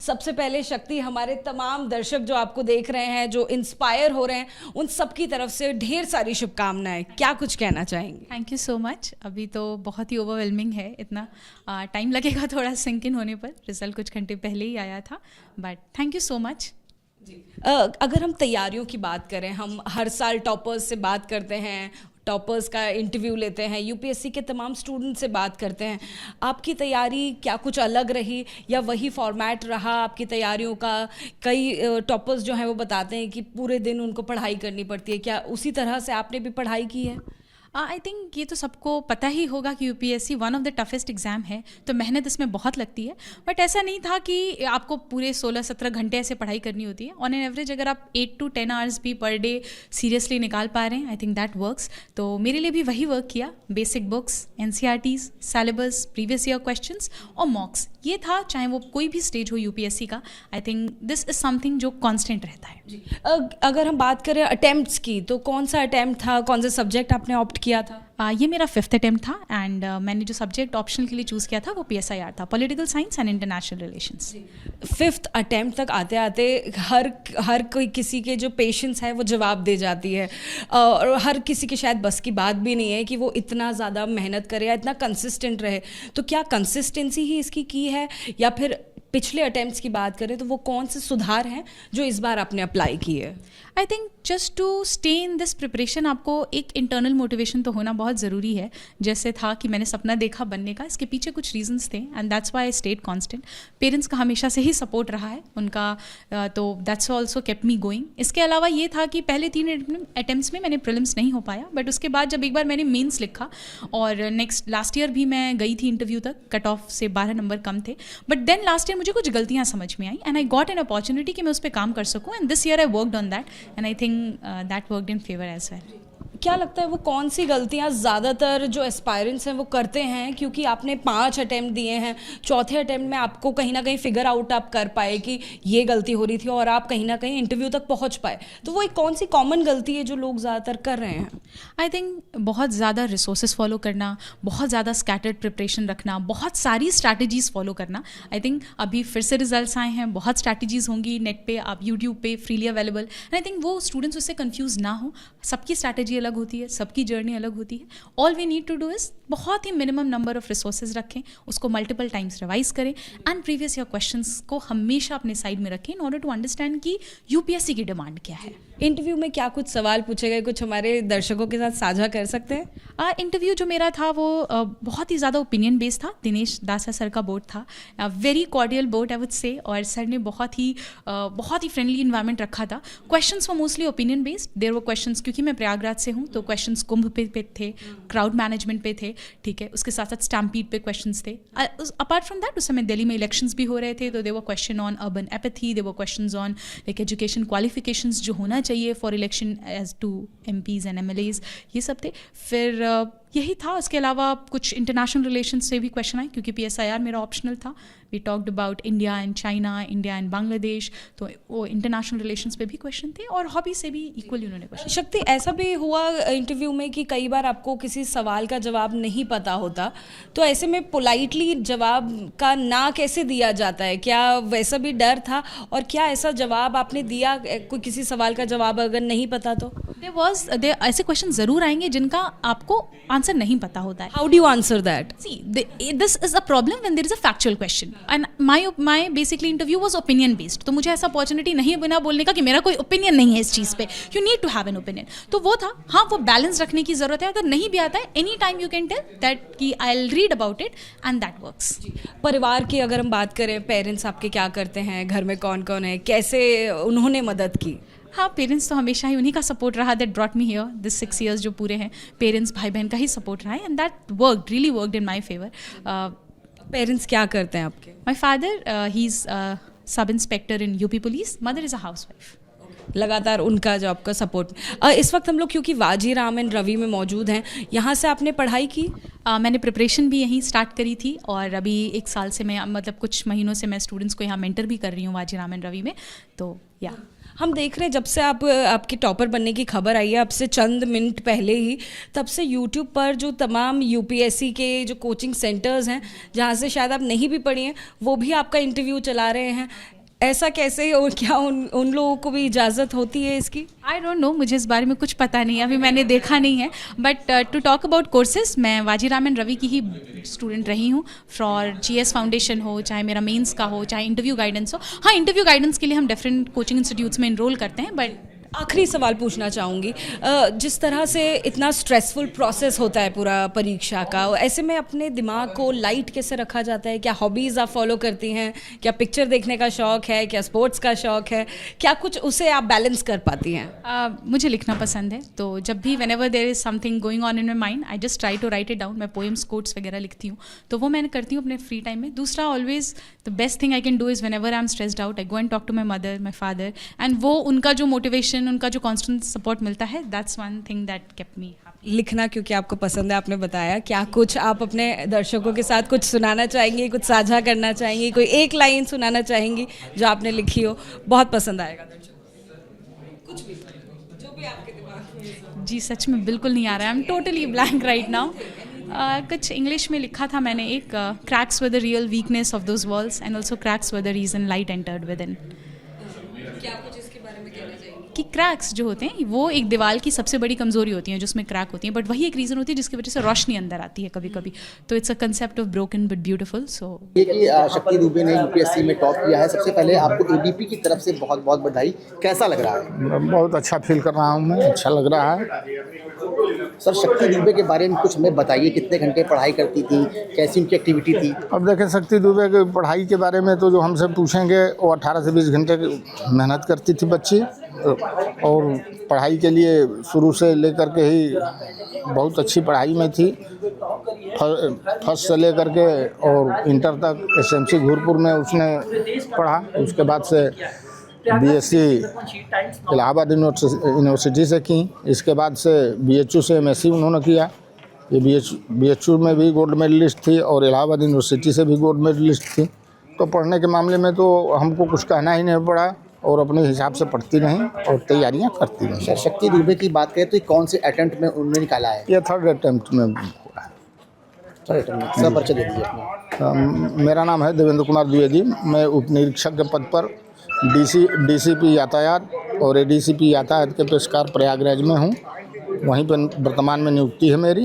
सबसे पहले शक्ति, हमारे तमाम दर्शक जो आपको देख रहे हैं, जो इंस्पायर हो रहे हैं, उन सब की तरफ से ढेर सारी शुभकामनाएं। क्या कुछ कहना चाहेंगे? Thank you so much. अभी तो बहुत ही ओवरवेलमिंग है, इतना टाइम लगेगा थोड़ा सिंक इन होने पर। रिजल्ट कुछ घंटे पहले ही आया था, but thank you so much. अगर हम तैयारियों की बात करें, हम हर साल टॉपर्स से बात करते हैं, टॉपर्स का इंटरव्यू लेते हैं, यूपीएससी के तमाम स्टूडेंट से बात करते हैं। आपकी तैयारी क्या कुछ अलग रही या वही फॉर्मेट रहा आपकी तैयारियों का? कई टॉपर्स जो हैं वो बताते हैं कि पूरे दिन उनको पढ़ाई करनी पड़ती है, क्या उसी तरह से आपने भी पढ़ाई की है? आई थिंक ये तो सबको पता ही होगा कि UPSC one of the toughest exam है, तो मेहनत इसमें बहुत लगती है। बट ऐसा नहीं था कि आपको पूरे 16-17 घंटे ऐसे पढ़ाई करनी होती है। ऑन एन एवरेज अगर आप 8 to 10 आवर्स भी पर डे सीरियसली निकाल पा रहे हैं, आई थिंक दैट वर्क्स। तो मेरे लिए भी वही वर्क किया। Basic books, NCERTs, syllabus, previous year questions और मॉक्स, ये था। चाहे वो कोई भी स्टेज हो यूपीएससी का, I think this is something जो कॉन्स्टेंट रहता है। अगर हम बात करें अटेम्प्ट्स की, तो कौन सा अटेम्प्ट था, कौन सा सब्जेक्ट आपने ऑप्ट किया था? ये मेरा 5th अटेम्प्ट था एंड मैंने जो सब्जेक्ट ऑप्शनल के लिए चूज़ किया था वो PSIR था, political science and international relations. 5th attempt तक आते आते हर कोई किसी के जो पेशेंस है वो जवाब दे जाती है, और हर किसी की शायद बस की बात भी नहीं है कि वो इतना ज़्यादा मेहनत करे या इतना कंसिस्टेंट रहे। तो क्या कंसिस्टेंसी ही इसकी की है, या फिर पिछले अटेम्प्ट्स की बात करें तो वो कौन से सुधार हैं जो इस बार आपने अप्लाई किए? I think just to stay in this preparation आपको एक इंटरनल मोटिवेशन तो होना बहुत ज़रूरी है। जैसे था कि मैंने सपना देखा बनने का, इसके पीछे कुछ रीजंस थे and that's why I stayed constant. Parents का हमेशा से ही सपोर्ट रहा है उनका, तो that's also kept me going. इसके अलावा ये था कि पहले 3 अटेम्प्ट्स में मैंने प्रीलिम्स नहीं हो पाया, बट उसके बाद जब एक बार मैंने मेंस लिखा और लास्ट ईयर भी मैं गई थी इंटरव्यू तक, कट ऑफ से 12 नंबर कम थे, बट देन लास्ट ईयर मुझे कुछ गलतियाँ समझ में आई and I got an opportunity कि मैं उस पर काम कर सकूँ, and this year I worked on that and I think that worked in favour as well. क्या लगता है वो कौन सी गलतियां ज़्यादातर जो एस्पायरेंट्स हैं वो करते हैं? क्योंकि आपने 5 अटेम्प्ट दिए हैं, चौथे अटेम्प्ट में आपको कहीं ना कहीं फिगर आउट आप कर पाए कि ये गलती हो रही थी और आप कहीं ना कहीं इंटरव्यू तक पहुंच पाए। तो वो एक कौन सी कॉमन गलती है जो लोग ज़्यादातर कर रहे हैं? आई थिंक बहुत ज़्यादा रिसोर्सेज फॉलो करना, बहुत ज़्यादा स्कैटर्ड प्रिपरेशन रखना, बहुत सारी स्ट्रैटेजीज़ फॉलो करना। आई थिंक अभी फिर से रिजल्ट्स आए हैं, बहुत स्ट्रैटेजीज़ होंगी नेट पे, आप यूट्यूब पे freely available, and I think वो स्टूडेंट्स उससे कन्फ्यूज़ ना हो। सबकी स्ट्रैटेजी अलग होती है, सबकी जर्नी अलग होती है। All we need to do is बहुत ही मिनिमम नंबर ऑफ रिसोर्सेज रखें, उसको मल्टीपल टाइम्स रिवाइज करें एंड प्रीवियस ईयर क्वेश्चंस को हमेशा अपने साइड में रखें इन ऑर्डर टू अंडरस्टैंड कि यूपीएससी की डिमांड क्या है। इंटरव्यू में क्या कुछ सवाल पूछे गए, कुछ हमारे दर्शकों के साथ साझा कर सकते हैं? इंटरव्यू जो मेरा था वो बहुत ही ज़्यादा ओपिनियन बेस्ड था। दिनेश दासा सर का बोर्ड था, very cordial board I would say, और सर ने बहुत ही फ्रेंडली इन्वायरमेंट रखा था। Questions were mostly opinion based. There were questions, क्योंकि मैं प्रयागराज से हूँ तो क्वेश्चंस कुंभ पे थे, क्राउड मैनेजमेंट पे थे, ठीक है, उसके साथ साथ स्टैम्पीड पे क्वेश्चंस थे। अपार्ट फ्रॉम दैट उस समय दिल्ली में इलेक्शंस भी हो रहे थे, तो there were question on urban apathy, there were questions on like education qualifications जो होना चाहिए for election age to MPs and MLAs, ये सब थे। फिर यही था। इसके अलावा कुछ इंटरनेशनल रिलेशन से भी क्वेश्चन आए, क्योंकि PSIR मेरा ऑप्शनल था। We talked about India and China, India and Bangladesh, तो वो इंटरनेशनल रिलेशंस पे भी क्वेश्चन थे, और हॉबी से भी इक्वली उन्होंने क्वेश्चन। शक्ति, ऐसा भी हुआ इंटरव्यू में कि कई बार आपको किसी सवाल का जवाब नहीं पता होता, तो ऐसे में पोलाइटली जवाब का ना कैसे दिया जाता है? क्या वैसा भी डर था, और क्या ऐसा जवाब आपने दिया, कोई किसी सवाल का जवाब अगर नहीं पता तो? ऐसे क्वेश्चन जरूर आएंगे जिनका आपको आंसर नहीं पता होता है। How do you answer that? See, this is a problem when there is a factual question, and my basically interview was opinion based. तो मुझे ऐसा अपॉर्चुनिटी नहीं बिना बोलने का कि मेरा कोई ओपिनियन नहीं है इस चीज़ पे। You need to have an opinion. तो वो था, हाँ, वो बैलेंस रखने की ज़रूरत है। अगर नहीं भी आता है, any time you can tell that कि I'll read about it and that works. परिवार की अगर हम बात करें, पेरेंट्स आपके क्या करते हैं, घर में कौन कौन है, कैसे उन्होंने मदद की? हाँ, पेरेंट्स तो हमेशा ही उन्हीं का सपोर्ट रहा, that brought me here. This 6 years जो पूरे हैं, पेरेंट्स भाई बहन का ही सपोर्ट रहा है, and that worked, really worked in my favour. Parents क्या करते हैं आपके? My father he is sub inspector in UP police, mother is a house wife. लगातार उनका जो आपका सपोर्ट। इस वक्त हम लोग क्योंकि वाजीराम एंड रवि में मौजूद हैं, यहाँ से आपने पढ़ाई की? मैंने प्रिपरेशन भी यहीं स्टार्ट करी थी, और अभी 1 साल से मैं, मतलब कुछ महीनों से मैं स्टूडेंट्स को यहाँ मेंटर भी कर रही हूँ वाजीराम एंड रवि में। तो या हम देख रहे हैं जब से आपकी टॉपर बनने की खबर आई है, अब से चंद मिनट पहले ही, तब से यूट्यूब पर जो तमाम यूपीएससी के जो कोचिंग सेंटर्स हैं, जहाँ से शायद आप नहीं भी पढ़ी हैं, वो भी आपका इंटरव्यू चला रहे हैं। ऐसा कैसे, और क्या उन लोगों को भी इजाज़त होती है इसकी? आई डोंट नो, मुझे इस बारे में कुछ पता नहीं है, अभी मैंने देखा नहीं है। But to talk about courses, मैं वाजीराम एंड रवि की ही स्टूडेंट रही हूँ। फॉर GS फाउंडेशन हो, चाहे मेरा मेंस का हो, चाहे इंटरव्यू गाइडेंस हो। हाँ, इंटरव्यू गाइडेंस के लिए हम डिफरेंट कोचिंग इंस्टीट्यूट्स में इनरोल करते हैं। बट आखिरी सवाल पूछना चाहूँगी, जिस तरह से इतना स्ट्रेसफुल प्रोसेस होता है पूरा परीक्षा का, ऐसे में अपने दिमाग को लाइट कैसे रखा जाता है? क्या हॉबीज़ आप फॉलो करती हैं? क्या पिक्चर देखने का शौक़ है? क्या स्पोर्ट्स का शौक़ है? क्या कुछ उसे आप बैलेंस कर पाती हैं? मुझे लिखना पसंद है, तो जब भी whenever there is something going on in my mind, I just try to write it down. मैं पोएम्स, कोट्स वगैरह लिखती हूँ, तो वो मैंने करती हूँ अपने फ्री टाइम में। दूसरा, always the best thing I can do is whenever I am stressed out, I go and talk to my mother, my father, and वो उनका जो मोटिवेशन, उनका जो कॉन्स्टेंट सपोर्ट मिलता है, that's one thing that kept me happy. लिखना क्योंकि आपको पसंद है, आपने बताया, क्या कुछ आप अपने दर्शकों के साथ कुछ सुनाना चाहेंगी, कुछ साझा करना चाहेंगी, कोई एक लाइन सुनाना चाहेंगी जो आपने लिखी हो, बहुत पसंद आएगा दर्शकों? कुछ भी, जो भी आपके दिमाग में। जी सच में बिल्कुल नहीं आ रहा है, I am totally blank right now. कुछ इंग्लिश में लिखा था मैंने, एक cracks were the real weakness of those walls and also cracks were the reason light entered within. क्या कुछ इसके बारे में कहना चाहिए? कि क्रैक्स जो होते हैं वो एक दीवार की सबसे बड़ी कमजोरी होती है, जिसमें क्रैक होती है, बट वही एक रीज़न होती है जिसकी वजह से रोशनी अंदर आती है कभी कभी। तो it's a concept of broken but beautiful. So ये कि शक्ति दुबे ने UPSC में टॉप किया है, सबसे पहले आपको ABP की तरफ से बहुत बहुत बधाई। कैसा लग रहा है? बहुत अच्छा फील कर रहा हूँ मैं, अच्छा लग रहा है। सर, शक्ति दुबे के बारे में कुछ हमें बताइए, कितने घंटे पढ़ाई करती थी, कैसी उनकी एक्टिविटी थी? अब देखें, शक्ति दुबे की पढ़ाई के बारे में तो जो हमसे पूछेंगे, वो 18 से 20 घंटे मेहनत करती थी बच्ची, और पढ़ाई के लिए शुरू से लेकर के ही बहुत अच्छी पढ़ाई में थी। फर्स्ट से लेकर के और इंटर तक SMC घूरपुर में उसने पढ़ा। उसके बाद से BSc इलाहाबाद यूनिवर्सिटी से की। इसके बाद से BHU से MSc उन्होंने किया। ये BHU में भी गोल्ड मेडलिस्ट थी और इलाहाबाद यूनिवर्सिटी से भी गोल्ड मेडलिस्ट थी। तो पढ़ने के मामले में तो हमको कुछ कहना ही नहीं पड़ा, और अपने हिसाब से पढ़ती रहीं और तैयारियां करती रहीं। सर, शक्ति दुबे की बात करें तो ये कौन से अटेम्प्ट में उन्होंने निकाला है? ये 3rd अटेम्प्ट में हुआ है। सब परिचय दे दीजिए अपना। मेरा नाम है देवेंद्र कुमार द्विवेदी। मैं उप निरीक्षक के पद पर DCP यातायात और ADCP यातायात के पेशकार प्रयागराज में हूँ। वहीं पर वर्तमान में नियुक्ति है मेरी।